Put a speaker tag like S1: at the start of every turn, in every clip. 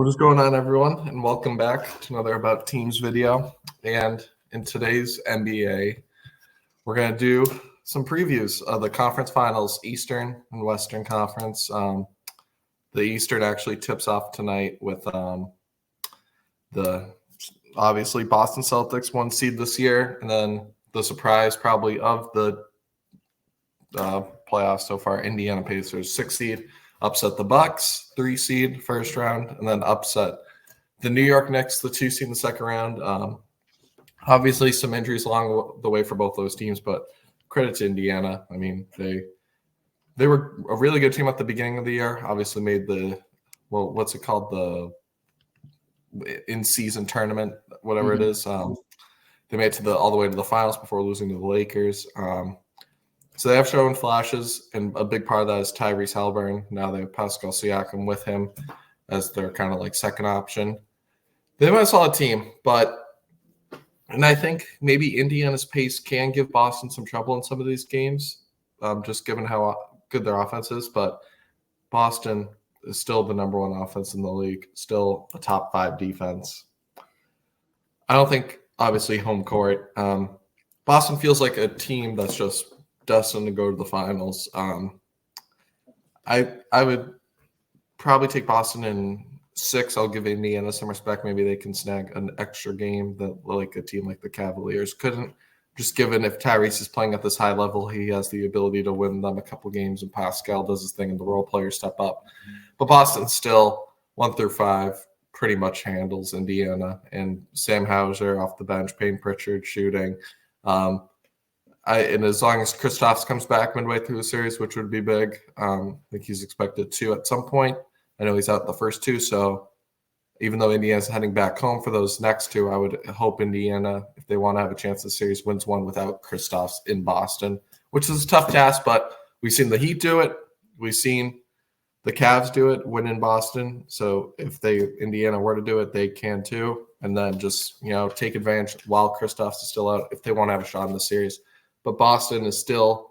S1: What is going on, everyone? And welcome back to another About Teams video. And in today's NBA, we're going to do some previews of the conference finals, Eastern and Western Conference. The Eastern actually tips off tonight with the obviously Boston Celtics, 1 seed this year, and then the surprise probably of the playoffs so far, Indiana Pacers, 6 seed. Upset the Bucks, 3 seed first round, and then upset the New York Knicks, the 2 seed in the second round. Obviously, some injuries along the way for both those teams, but credit to Indiana. I mean, they were a really good team at the beginning of the year. Obviously, made the what's it called, the in-season tournament, whatever it is. They made it all the way to the finals before losing to the Lakers. So they have shown flashes, and a big part of that is Tyrese Haliburton. Now they have Pascal Siakam with him as their kind of like second option. They have a solid team, and I think maybe Indiana's pace can give Boston some trouble in some of these games, just given how good their offense is. But Boston is still the number one offense in the league, still a top 5 defense. I don't think, obviously, home court. Boston feels like a team that's just destined to go to the finals. I would probably take Boston in 6. I'll give Indiana some respect. Maybe they can snag an extra game that like a team like the Cavaliers couldn't. Just given if Tyrese is playing at this high level, he has the ability to win them a couple games, and Pascal does his thing, and the role players step up. But Boston still 1 through 5 pretty much handles Indiana, and Sam Hauser off the bench, Payne Pritchard shooting. And as long as Kristaps comes back midway through the series, which would be big, I think he's expected to at some point. I know he's out the first 2, so even though Indiana's heading back home for those next 2, I would hope Indiana, if they want to have a chance in the series, wins one without Kristaps in Boston, which is a tough task, but we've seen the Heat do it. We've seen the Cavs do it, win in Boston. So if Indiana were to do it, they can too. And then just, take advantage while Kristaps is still out if they want to have a shot in the series. But Boston is still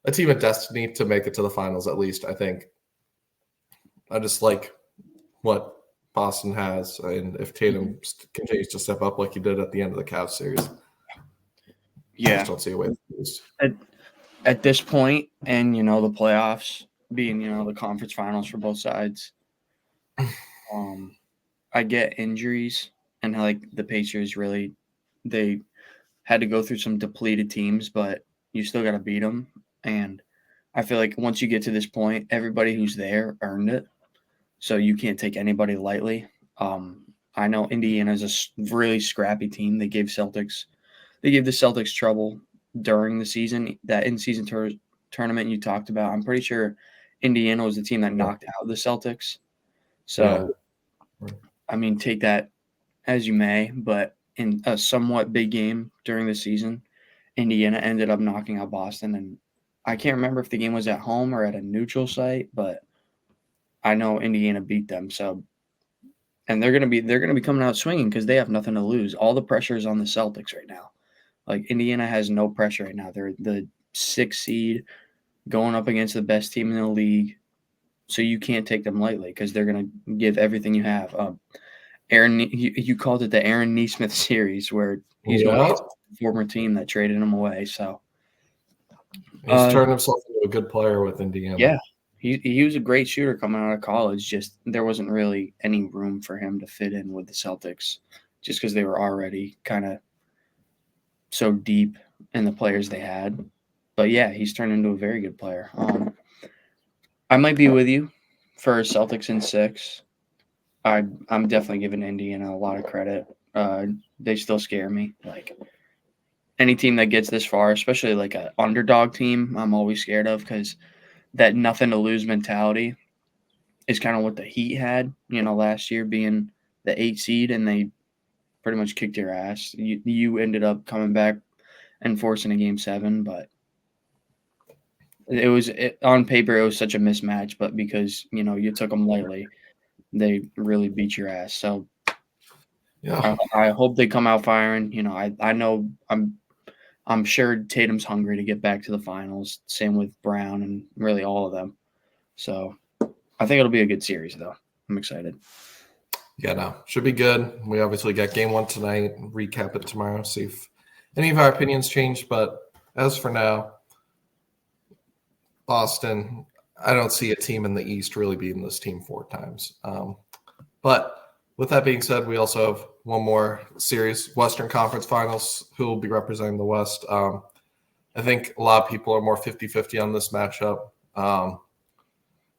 S1: a team of destiny to make it to the finals, at least, I think. I just like what Boston has, and if Tatum continues to step up like he did at the end of the Cavs series, I just don't see a way to lose.
S2: At this point, and, the playoffs being, the conference finals for both sides, I get injuries, and like the Pacers really, they had to go through some depleted teams, but you still got to beat them. And I feel like once you get to this point, everybody who's there earned it. So you can't take anybody lightly. I know Indiana is a really scrappy team. They gave the Celtics trouble during the season. That in-season tournament you talked about, I'm pretty sure Indiana was the team that knocked out the Celtics. So, I mean, take that as you may, but in a somewhat big game during the season, Indiana ended up knocking out Boston, and I can't remember if the game was at home or at a neutral site, but I know Indiana beat them. So, and they're gonna be coming out swinging because they have nothing to lose. All the pressure is on the Celtics right now. Like, Indiana has no pressure right now. They're the 6th seed going up against the best team in the league, so you can't take them lightly because they're gonna give everything you have. Aaron, you called it the Aaron Nesmith series, where he's going against a former team that traded him away. So
S1: he's turned himself into a good player with Indiana.
S2: Yeah, he was a great shooter coming out of college. Just there wasn't really any room for him to fit in with the Celtics, just because they were already kind of so deep in the players they had. But yeah, he's turned into a very good player. I might be with you for Celtics in 6. I'm definitely giving Indiana a lot of credit. They still scare me. Like, any team that gets this far, especially like an underdog team, I'm always scared of, because that nothing to lose mentality is kind of what the Heat had, last year, being the 8 seed, and they pretty much kicked your ass. You ended up coming back and forcing a game 7, but on paper it was such a mismatch, but because you took them lightly, they really beat your ass. So yeah, I hope they come out firing. I know I'm sure Tatum's hungry to get back to the finals. Same with Brown and really all of them. So I think it'll be a good series, though. I'm excited.
S1: Yeah, no, should be good. We obviously got game 1 tonight. Recap it tomorrow. See if any of our opinions change. But as for now, Boston, I don't see a team in the East really beating this team 4 times. But with that being said, we also have one more series, Western Conference Finals, who will be representing the West. I think a lot of people are more 50-50 on this matchup.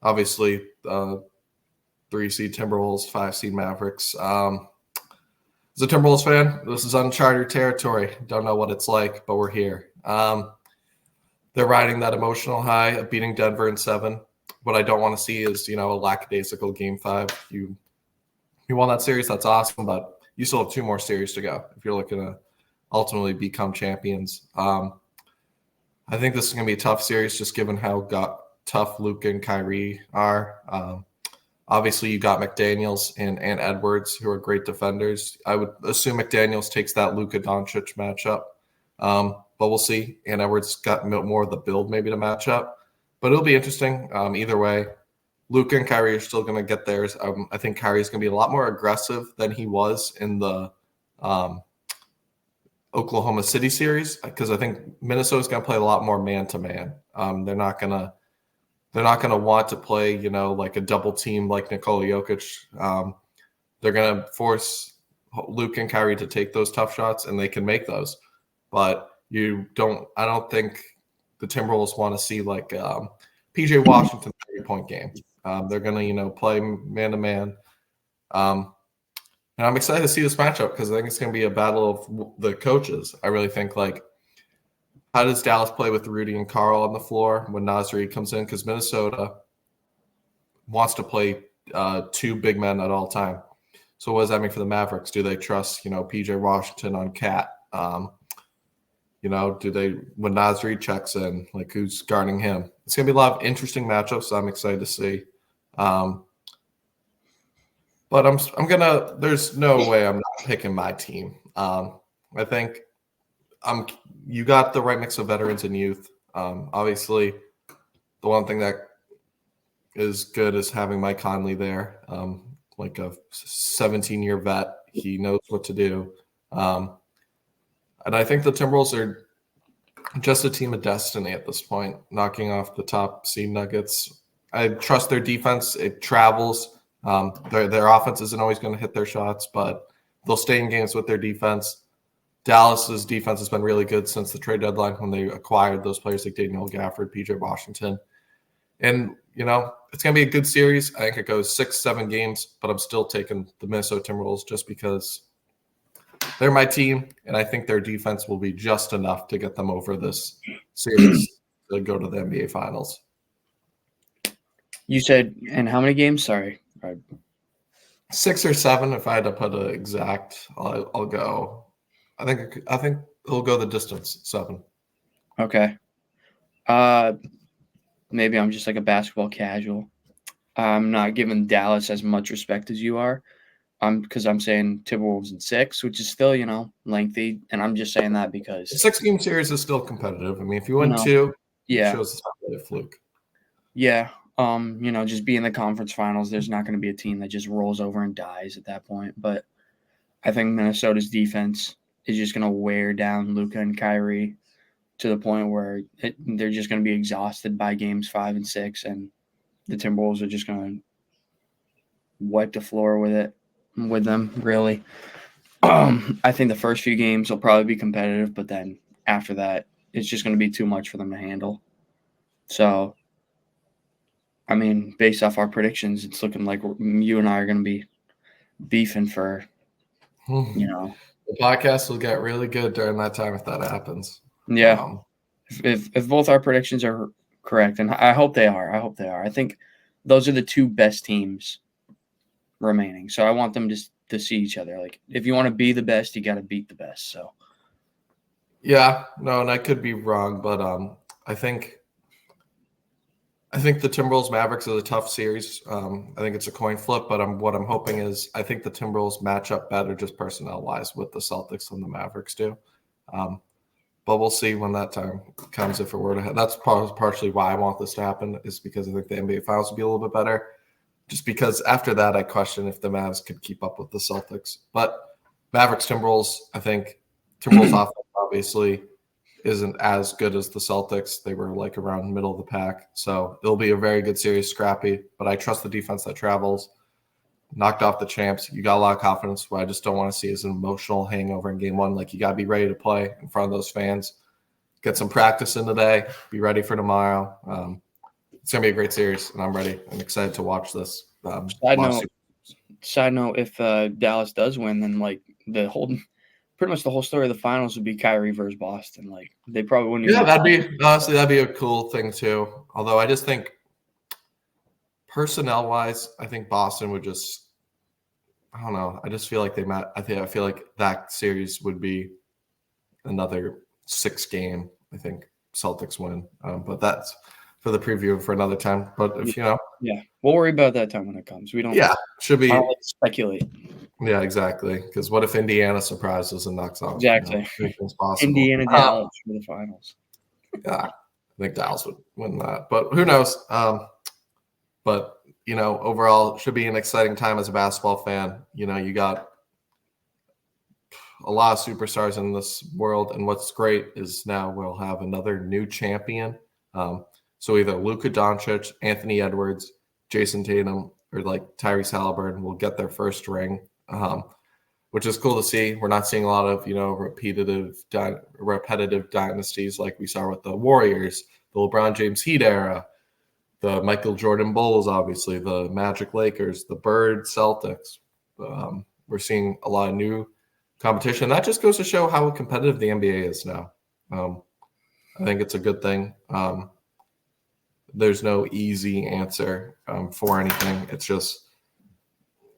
S1: Obviously, 3-seed Timberwolves, 5-seed Mavericks. As a Timberwolves fan, this is uncharted territory. Don't know what it's like, but we're here. They're riding that emotional high of beating Denver in 7. What I don't want to see is, a lackadaisical Game 5. You won that series, that's awesome, but you still have 2 more series to go if you're looking to ultimately become champions. I think this is going to be a tough series just given how tough Luka and Kyrie are. Obviously, you got McDaniels and Edwards, who are great defenders. I would assume McDaniels takes that Luka Doncic matchup, but we'll see. And Edwards got more of the build maybe to match up. But it'll be interesting either way. Luka and Kyrie are still going to get theirs. I think Kyrie's going to be a lot more aggressive than he was in the Oklahoma City series because I think Minnesota's going to play a lot more man-to-man. They're not going to want to play, like a double team like Nikola Jokic. They're going to force Luke and Kyrie to take those tough shots, and they can make those. But I don't think the Timberwolves want to see like PJ Washington 30-point game. They're going to, play man-to-man. And I'm excited to see this matchup because I think it's going to be a battle of the coaches. I really think, how does Dallas play with Rudy and Carl on the floor when Nasri comes in? Because Minnesota wants to play 2 big men at all time. So what does that mean for the Mavericks? Do they trust, PJ Washington on Cat? Do they, when Nasri checks in, who's guarding him? It's going to be a lot of interesting matchups, so I'm excited to see. But there's no way I'm not picking my team. I think you got the right mix of veterans and youth. Obviously, the one thing that is good is having Mike Conley there, like a 17-year vet. He knows what to do. And I think the Timberwolves are just a team of destiny at this point, knocking off the top seed Nuggets. I trust their defense. It travels. Their offense isn't always going to hit their shots, but they'll stay in games with their defense. Dallas's defense has been really good since the trade deadline when they acquired those players like Daniel Gafford, PJ Washington. And, it's going to be a good series. I think it goes 6-7 games, but I'm still taking the Minnesota Timberwolves just because they're my team, and I think their defense will be just enough to get them over this series to go to the NBA Finals.
S2: You said, and how many games? Sorry.
S1: 6 or 7. If I had to put an exact, I'll go. I think it'll go the distance, 7.
S2: Okay. Maybe I'm just like a basketball casual. I'm not giving Dallas as much respect as you are. Because I'm saying Timberwolves in 6, which is still, lengthy. And I'm just saying that because
S1: the 6-game series is still competitive. I mean, if you win 2,
S2: yeah,
S1: it shows it's not really a fluke.
S2: Yeah. Just being the conference finals, there's not going to be a team that just rolls over and dies at that point. But I think Minnesota's defense is just going to wear down Luka and Kyrie to the point where they're just going to be exhausted by games 5 and 6, and the Timberwolves are just going to wipe the floor with them, really. I think the first few games will probably be competitive, but then after that, it's just going to be too much for them to handle. So, I mean, based off our predictions, it's looking like you and I are going to be beefing for,
S1: The podcast will get really good during that time if that happens.
S2: Yeah. If both our predictions are correct, and I hope they are. I think those are the 2 best teams remaining. So I want them to see each other. Like, if you want to be the best, you got to beat the best. So.
S1: Yeah, no, and I could be wrong, but I think the Timberwolves Mavericks is a tough series. I think it's a coin flip, but what I'm hoping is I think the Timberwolves match up better just personnel wise with the Celtics than the Mavericks do. But we'll see when that time comes if it were to happen. That's partially why I want this to happen is because I think the NBA Finals will be a little bit better. just because after that I question if the Mavs could keep up with the Celtics. But Mavericks Timberwolves, I think Timberwolves offense obviously isn't as good as the Celtics. They were like around middle of the pack. So it'll be a very good series, scrappy. But I trust the defense that travels. Knocked off the champs. You got a lot of confidence. What I just don't want to see is an emotional hangover in game one. Like, you got to be ready to play in front of those fans. Get some practice in today. Be ready for tomorrow. It's going to be a great series, and I'm ready. I'm excited to watch this.
S2: Side note, if Dallas does win, then like pretty much the whole story of the finals would be Kyrie versus Boston. Like, they probably wouldn't.
S1: Yeah, that'd be a cool thing too. Although I just think personnel wise, I think Boston would just. I don't know. I just feel like they might. I feel like that series would be another 6 game. I think Celtics win, but that's for the preview for another time. But if
S2: yeah, we'll worry about that time when it comes. We don't.
S1: Yeah, should be.
S2: I don't like to speculate.
S1: Yeah, exactly. Because what if Indiana surprises and knocks out?
S2: Exactly.
S1: Anything's possible.
S2: Indiana Dallas for the finals.
S1: Yeah, I think Dallas would win that, but who knows? But overall, it should be an exciting time as a basketball fan. You got a lot of superstars in this world, and what's great is now we'll have another new champion. So either Luka Doncic, Anthony Edwards, Jason Tatum, or like Tyrese Halliburton will get their first ring, which is cool to see. We're not seeing a lot of repetitive dynasties like we saw with the Warriors, the LeBron James Heat era, the Michael Jordan Bulls, obviously, the Magic Lakers, the Bird Celtics. We're seeing a lot of new competition. That just goes to show how competitive the NBA is now. I think it's a good thing. There's no easy answer for anything. It's just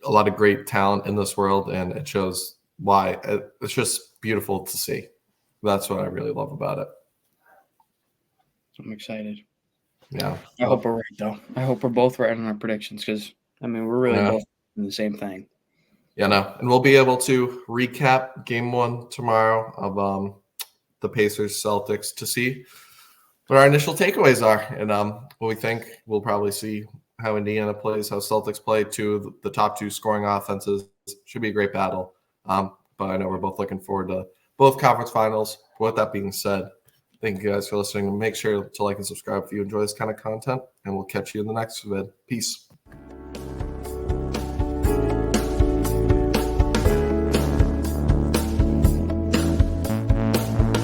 S1: a lot of great talent in this world, and it shows why. It's just beautiful to see. That's what I really love about it.
S2: I'm excited.
S1: Yeah.
S2: I hope we're right, though. I hope we're both right on our predictions because, we're really both doing the same thing.
S1: Yeah, no. And we'll be able to recap game 1 tomorrow of the Pacers-Celtics to see what our initial takeaways are. And what we think. We'll probably see how Indiana plays, how Celtics play. The top 2 scoring offenses. Should be a great battle. But I know we're both looking forward to both conference finals. With that being said, thank you guys for listening. Make sure to like and subscribe if you enjoy this kind of content, and we'll catch you in the next vid. Peace.